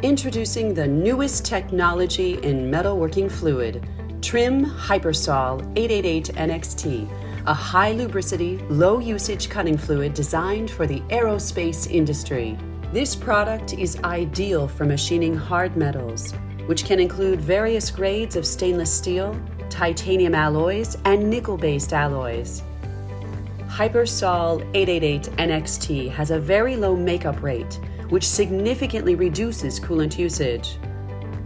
Introducing the newest technology in metalworking fluid, TRIM HyperSol 888 NXT, a high lubricity, low usage cutting fluid designed for the aerospace industry. This product is ideal for machining hard metals, which can include various grades of stainless steel, titanium alloys, and nickel-based alloys. HyperSol 888 NXT has a very low makeup rate, which significantly reduces coolant usage.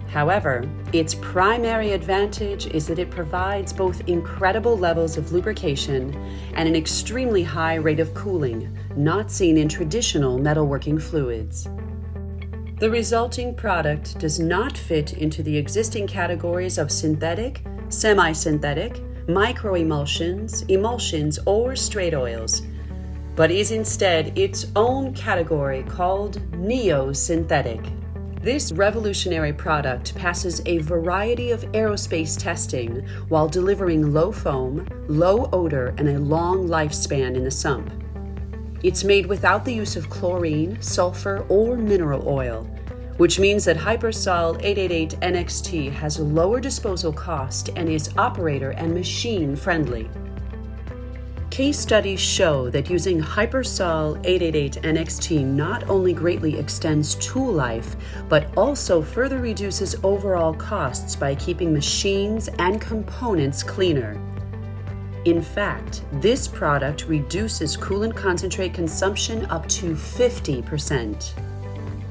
However, its primary advantage is that it provides both incredible levels of lubrication and an extremely high rate of cooling, not seen in traditional metalworking fluids. The resulting product does not fit into the existing categories of synthetic, semisynthetic, micro-emulsions, emulsions, or straight oils, but is instead its own category called neo-synthetic. This revolutionary product passes a variety of aerospace testing while delivering low foam, low odor, and a long lifespan in the sump. It's made without the use of chlorine, sulfur, or mineral oil, which means that HyperSol 888 NXT has a lower disposal cost and is operator and machine friendly. Case studies show that using HyperSol 888 NXT not only greatly extends tool life, but also further reduces overall costs by keeping machines and components cleaner. In fact, this product reduces coolant concentrate consumption up to 50%.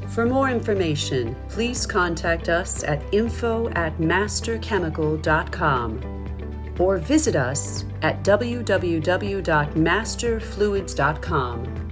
For more information, please contact us at info@masterchemical.com or visit us at www.masterfluids.com.